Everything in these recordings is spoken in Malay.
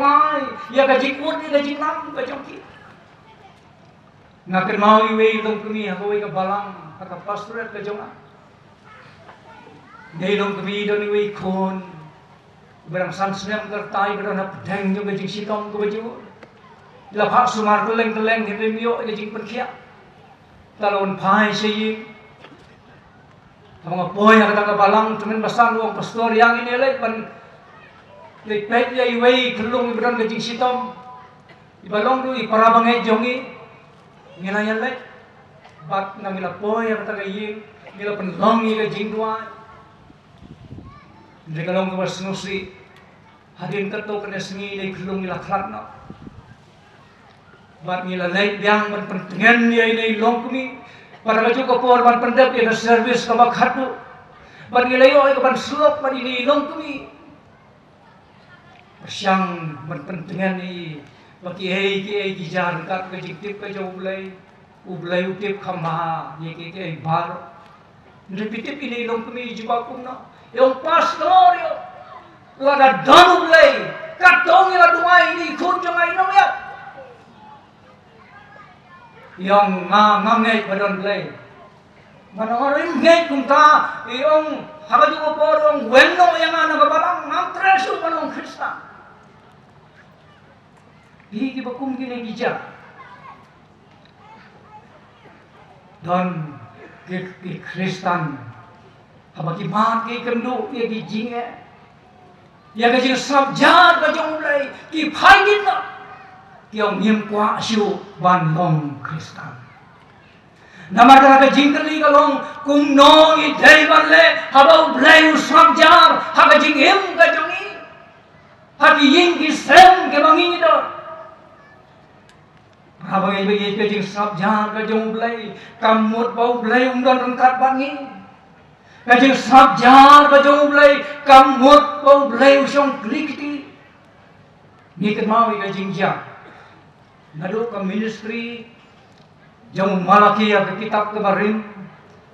ai ya ka jikut ni ka jinam ka jongki ngaken mau iwe long kami hawe ka balang ka pastorat ka jonga dei long kami don iwe khon berang sansnem kertai berang pedang jo ka jing sitom ka baju la phak sumar keleng hidemio ka jing perkhia talon phai sei mga boy ang katang balang tumen basan luang pastor yang ini lay pan lipet ya iway kelung ibran ka jing sitom ibalong do iparabangay jongi nginayan lay bat na mila boy ang katang ying mila panlong ka jing duwa hindi kalong ka basnusi hadin kato ka nasngi lay kelung nila klat na bat nila lay biyang panpentengan niya inay long kumi para kaju ko por man pendap ya service ka makhatu ban gilayo ay kapan sulok man inilong kumi pasyang man pentengan ni baki ay gijar kat ka jiktip ka jo ublay utip khama ye ke ay bar repetip inilong kumi juba kumna yung pastor yo lada dan ublay katong ila duay ni kun jangay no ya yang ngamngay padon Blei manorin ngay kung ta yung habaju ko po yung weno yang nagabalang ng treso panong Khristan hindi ba kung ginigidya don ki Khristan habagi mat ki kendo ya ki jinge ya ka jing sabjar ka jong Blei ki Phaidien na yang niệm qua siêu ban long Khristan. Namara ka jingkali kalong kung nong idai ban le habau Blei usramjar haka jingim ka jongi haki ying ki sem ke mangi do. Habang ibe ka jing sabjar ka jong Blei kamut bau Blei don rengkat bangi. Ka jing sabjar ka jong Blei kamut bau Blei usong klikti. Ni mau ka jingja nadu ka ministry jong Malaki ya kitab ke barim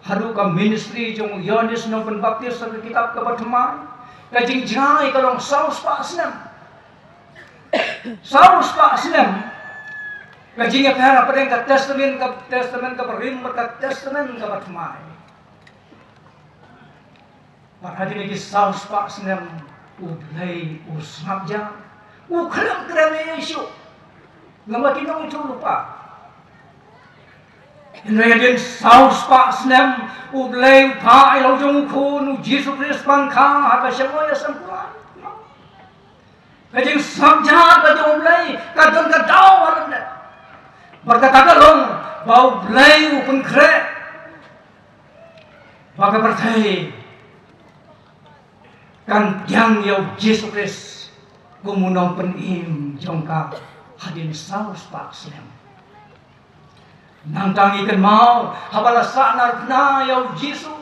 hadu ka ministry jong Yohanes no Pembaptis sa kitab ke Pertemuan ka jing jai kalong saus pa asnam ka jing ya kara padeng ka testament ka barim ka testament ka Pertemuan parhadi ni saus pa asnam Blei usnabja ukhrang krame isu ngama kinong itu lupa. Inreden saus pak snem Blei pa ilaw jong kun Jesus Kristus ka haka siya sampuan. Kajing sabja ka jong Blei kadang kadaw alam na. Berkata kalong bau Blei upun kre. Baka pertai kan tiang yaw Jesus Kristus gumunong penim jong ka hadin saus pak snem nang tangi kan mau habala sanar na yaw Jesu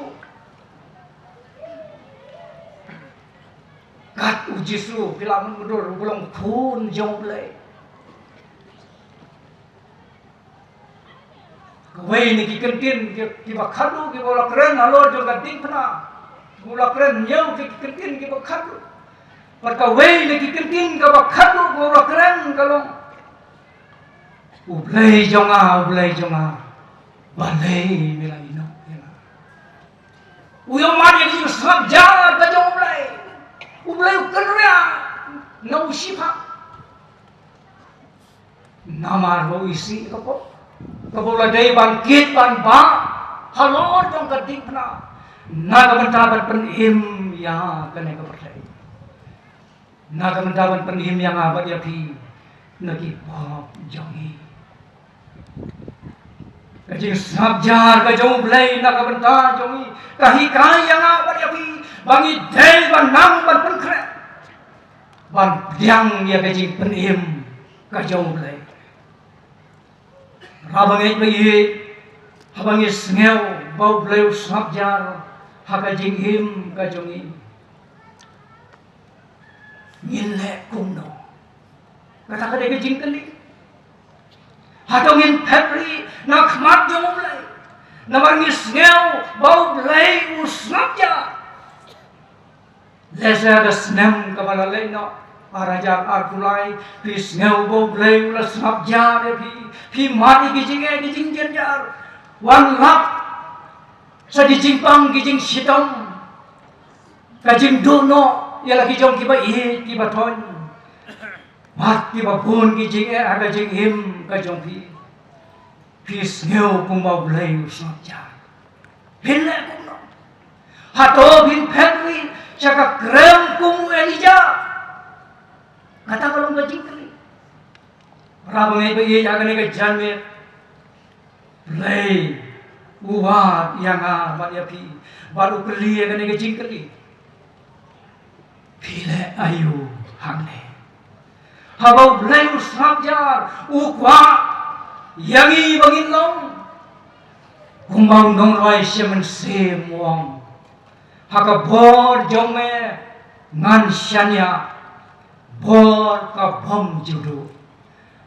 kat u Jesu pilamun mudur bulong kun jong Blei kawai ni kikentin ki bakhadu ki bola keren alor jong gading pena bola keren yaw ki kikentin ki bakhadu perkawai ni kikentin ka bakhadu bola keren kalong Blei jonga balai mila ino uyo mari ni sabjar ka jong Blei kerja no sipa namar bo isi kapo kapola dei bangkit ban ba halor jong kadik na naga mentaban penim ya kene ka percaya naga mentaban penim yang abad ya pi nagi pop jongi kajing sabjar ka jong Blei na ka benta jongi kahi kai yang apa dia pi bangi dei ban nang ban penkre ban diang ya kajing penim ka jong Blei rabangai bayi habangi Sngap bau Blei sabjar haka jing him ka jongi ngile kumno kata kada kajing kali hatongin February nak mat jong Blei namar Sngap bau Blei usnapja lesa da snem kamalay no Arajak arkulai pi Sngap bo Blei ula Sngap jar pi mati kijing kijing jar wan lap sa kijing pang kijing sitong kajing dono ya lagi jong kiba kiba ton mat kiba pun kijing kajing him kajong pi Sngap kum bo Blei ula Sngap jar pin le kum no hato pin Phaidien cakap krem kum Elijah kata kalau ngajing kali, rabang ibu ia jangan ikat janmet, Blei, ubat yang amat ya pi, baru kali jangan ikat jing kali, pile ayu hangne, habau Blei Sngap jar, ukwa, yangi bangin long, kumbang dong roi semen semuang, hakabor jome ngan syanya. Bor ka bom judu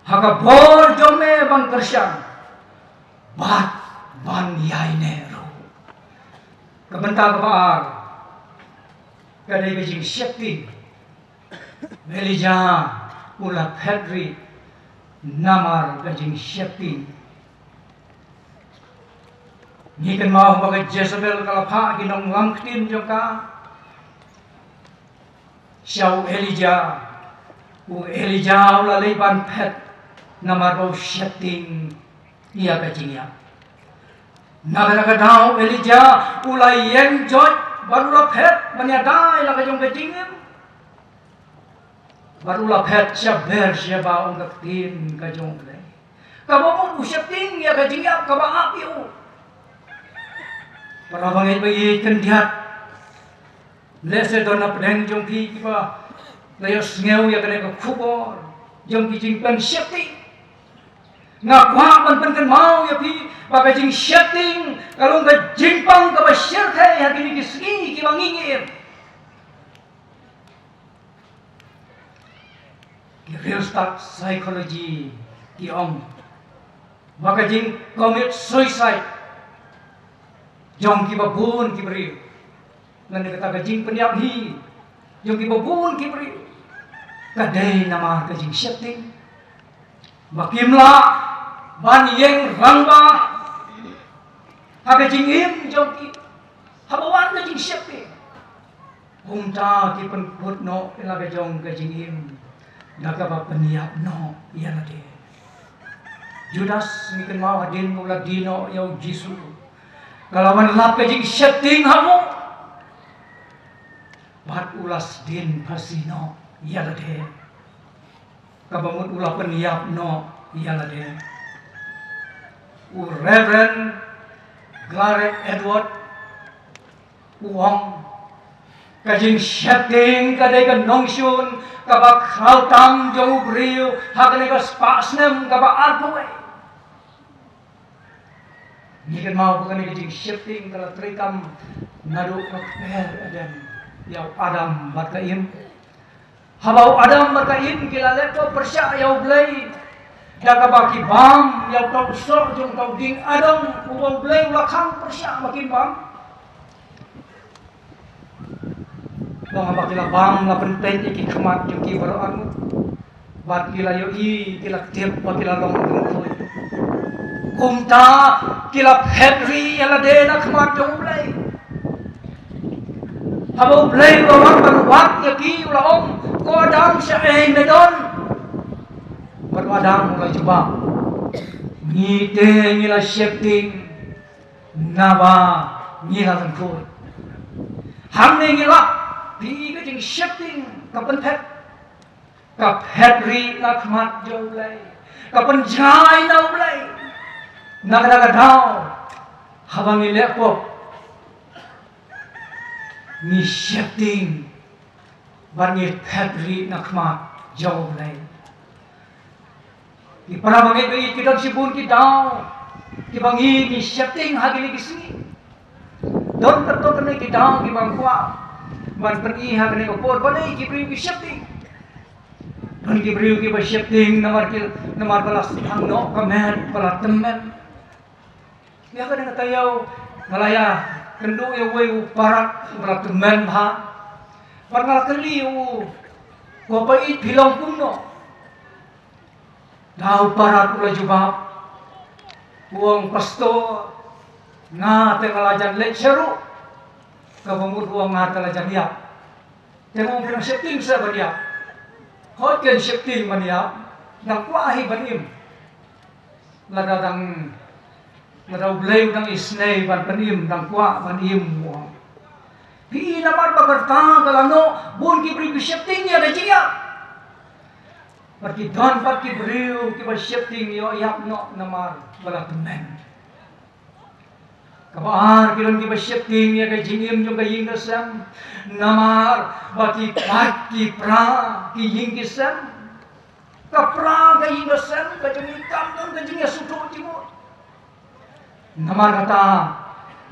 haka bor jome ban Khristan bat ban yai ne ro kabenta kabar kadai bijing syakti melija ula Phaidien namar gajing syakti ni kan mau bagai Jezebel kalapha ginong lamktin joka Syau Elijah Elijah ula leiban Phaidien namar bau syakting ia kajingnya naga dau Elijah ula yen joj baru la Phaidien menyadai la kajong kajingem baru la Phaidien syaber syaba ungkak tin kajong Blei kabomon syakting ia kajingnya kaba apiu para bangit bagi kendiat lese dona pedeng jong pi kiba layo Sngap ya kena kubor jong kijing pen syakting ngakwa ban pen mau ya pi bagai jing syakting kalau nggak jingpang ka basyar kai hari ni kisgi ki bangingir ki real start psychology ki om bagai jing commit suicide jong ki babun ki beri ngan kata jing penyap hi jong ki babun ki beri kadai nama kajing syakting bakimla ban yeng rangba kajing im jongki habawan kajing syakting humta ki penput no ila kajong kajing im naga ba peniap no ia lade Judas mikan mau hadin mula dino yau Jisu kalawan lap kajing syakting hamu bat ulas din pasino ia lade kabamut ulah peniap no ia lade Reverend Gareth Edward uang kajing syakting kadai ka nongsyun kaba krautang jong brio hakane ka spasnem kaba arpoe nikan mau bukan kajing syakting kala trikam nadu per adan yau Adam bakaim habau Adam bakaim kila leto persya yau Blei daga baki bam yau tau sok jong tau ding Adam ubau Blei lakang persya makin bam bang bakila bam la penpen iki kemat jong ki baru anu bat kila yo i kila tep bakila long jong kumta kila Phaidien yala de na kemat jong Blei habau Blei bawang berwak yaki ulah om ko Adam syai medon baru Adam mulai coba ngite ngila syakting naba ngila tengkut hamne ngila pi ke jing syakting kapan Phaidien nak mat jauh Blei kapan jai nau Blei nak dau habang ilek pop ni syakting bangit Phaidien nak mat jauh Blei di para bangit bagi kita sibun kita di bangi ni syakting hagi ni kisini don terto kene kita di bangkwa ban pergi hagi ni kopor bani ki beri syakting ban ki beri ki syakting namar balas hang no kamen pala temen dia kadang kata yau ngalaya kendu ya wei parat pala temen ha par ngal kali ko pait pilong kuno daw parat ula jubab uang pastor nga tengalajan lecero kabumut uang nga tengalajan ya tengong pinang shifting sa banya hot ken shifting banya nang kuahi banim ladadang ladaw Blei udang isnay ban panim nang kua banim uang pi namar bagarta kalano bun ki bri shifting ya dajia Pati don pati beriu ki ba shifting yo yap no namar bala tumen. Kabar kilon ki ba shifting ya ka jingim jo ka yingasam namar pati pati pra ki yingisam ka pra ka yingasam ka jing kam ka jing suto jimo. Namar kata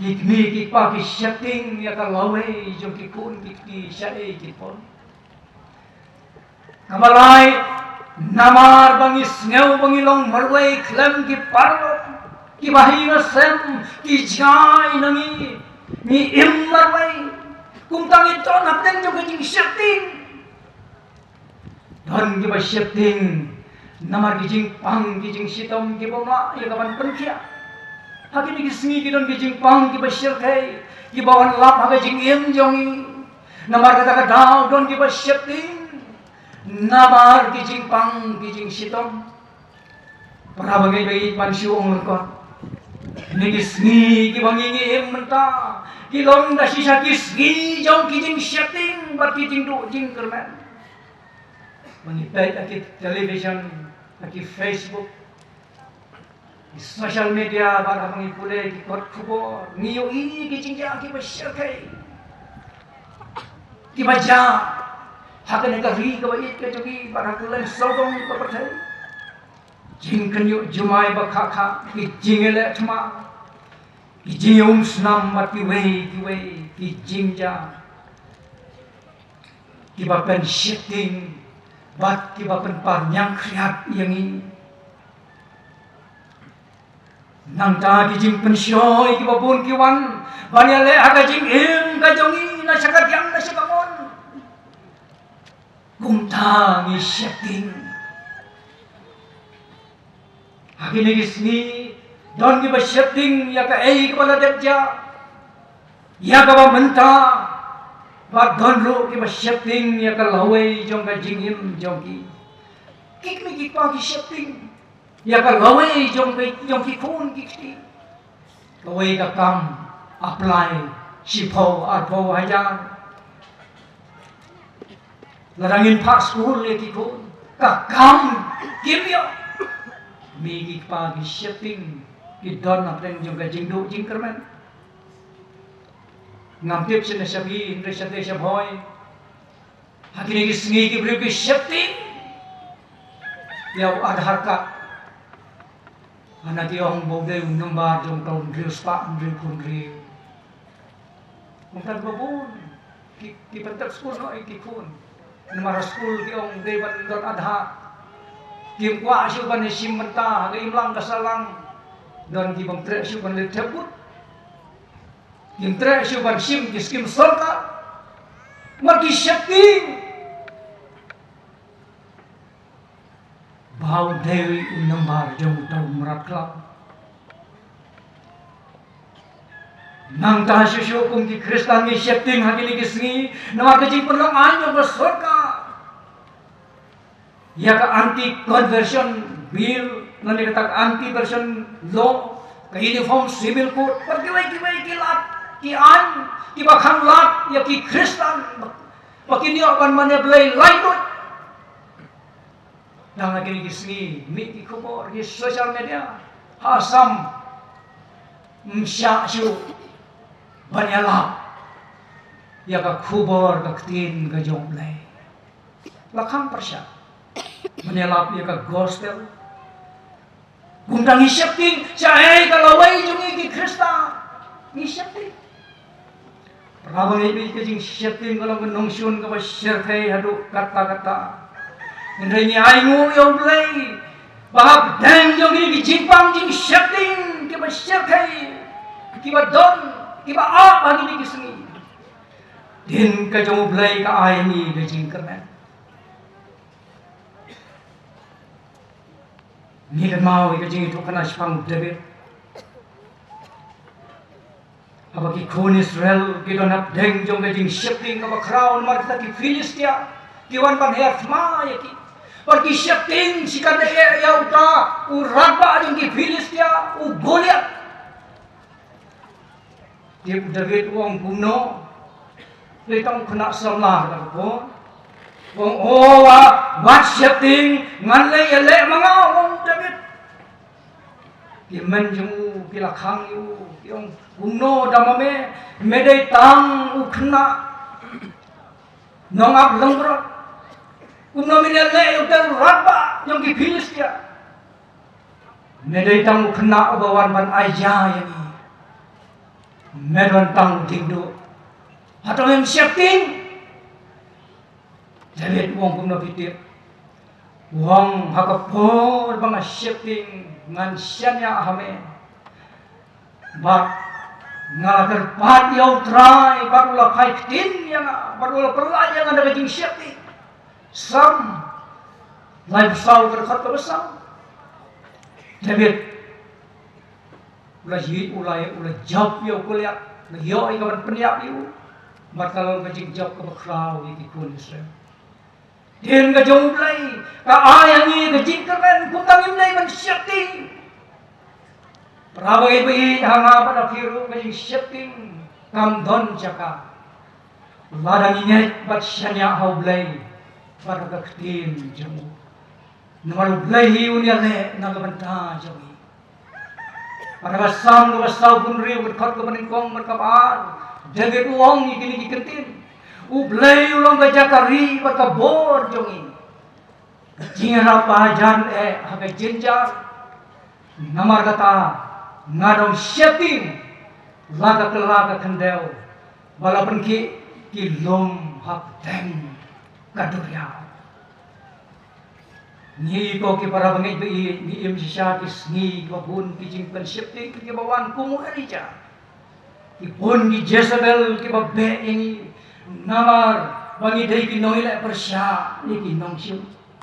kikmi kikpa ki shifting ya ka lawe jo ki kun ki shae ki pon. Kamalai namar bangi Sngap bangi long marway klem ki parlo ki bahinga sem ki jai nangi ni im marway kum tangi ton apten jo ki shifting don ki ba shifting namar ki jing pang ki jing sitom ki boma ya kapan penkia hakini ki sngi ki don ki jing pang ki ba shirkai ki bawan lap ha jing im jongi namar kata ka daw don ki ba shifting namar kijing pang kijing sitom para bagai bayi pansiu ongkot nigisni ki bangingi menta kilong da sisa kisgi jong kijing shifting bat kijing du jing kerman mangipai aki television aki Facebook social media bara mangipule ki kot kubo niyo ini kijing ja ki bashir kai ki baja hakan ka ri ka bait ka jogi barakulan sodong ka pathai jing kanyo jumai ba kha kha ki jingele thma ki jingum snam mati wei ki jingja ki ba pen shifting bat ki ba pen parnyang kriat yangi nang ta ki jing pen shoi ki ba bun ki wan banyale aga jing im ka jongi na sakat yang na sakamon kumta ni shifting agini gisni don ki ba shifting ya ka ei kepala depja ya ka ba menta ba don ro ki ba shifting ya ka lawai jong ka jingim jong ki kikmi ki pa ki shifting ya ka lawai jong ki khun ki lawai ka kam apply sipo arpo hajar larangin pak school le ki ko ka kam kimyo mi ki pa ki shifting ki don apren jong ka jingdu jing kerman ngam tip sene sabi indre sate sabhoy hakini ki sngi ki bri ki shifting ya adhar ka anati ong bode number jong taun rius pa andri kun ri mungkin babun ki pentak school no ki kun namara school ki ong dewan dot adha kim kwa shu ban sim menta ga imlang kasalang don ki bang tre shu ban le theput kim tre shu ban sim ki skim sorka maki shakti bau dewi nambar jong tau merat klau nang ta shu kum ki Khristan ki shifting hakini ki sngi nama ka jing perlong anyo ba sorka ya ka anti conversion bill nani kata anti version law ka uniform civil code pergiwai ki lat ki an ki bakhang lat ya ki Khristan pakini akan mane Blei lainut nang hakini ki sngi mi ki khobor ki social media hasam msya shu banyala ya ka khubor ka tin ka jong Blei lakhang persya menelap ya ka gospel gundang shifting chae ka lawai jungi ki Khristan ni shifting prabang ibi ke jing shifting kalau menungsun ka basyarkai hadu kata-kata indrai ni aingu yo Blei bahap dang jungi ki jingpang jing shifting ke basyarkai ki badon kiba a bagi ni kisni din ka jong Blei ka ai ni ka jing kerman ni mau ke jing itu kana spang David apa ki khun Israel ki don ap deng jong ke jing shifting ka crown mar ta ki Philistia ki wan ban her ma ya ki par ki shifting sikade ya uta u Raba jong ki Philistia u Goliath dia David wong kuno le tong khna samla ka ko wong owa wat shifting ngan le ya le manga wong David ki men jong ki la khang yu yung kuno damame medai tang u khna nong ap langbro kuno minelle yung ter Raba yung ki Philistia medai tang u khna abawan ban aja yani medon tang tingdo atau yang shifting David wong kuno pitir wong hakapol bang shifting ngan syanya hame bak ngalaker pat yaw try barulah Phaidien yang barulah perlah yang ada kajing shifting sam life sau berkat besar David ulah hit ulah job yaw kuliah yo ikawan peniap yu batal kajing job ke bakrau iki kun Israel din ka jong Blei ka ayang ni kajing keren putang Blei man shifting Prabai bai hanga pada firu kajing shifting kam don jaka ladang ini bat syanya hau Blei pada kaktin jamu nomor Blei unia le nagabanta jawi pada basam ke basau pun riu berkat ke peningkong berkabar David uang ikini dikentin Blei ulang kajakari berkabor jongi jingra pajan hakai jenjar namar kata ngadong shifting laga kendel balapan ki lom hap teng kadurya ni ko ki para bangit bi ni im syakis ni babun ki jingpan shifting ki bawan kumu erija ki pun ki Jezebel ki babbe ini namar bagi dai ki noila persya ni ki nong siu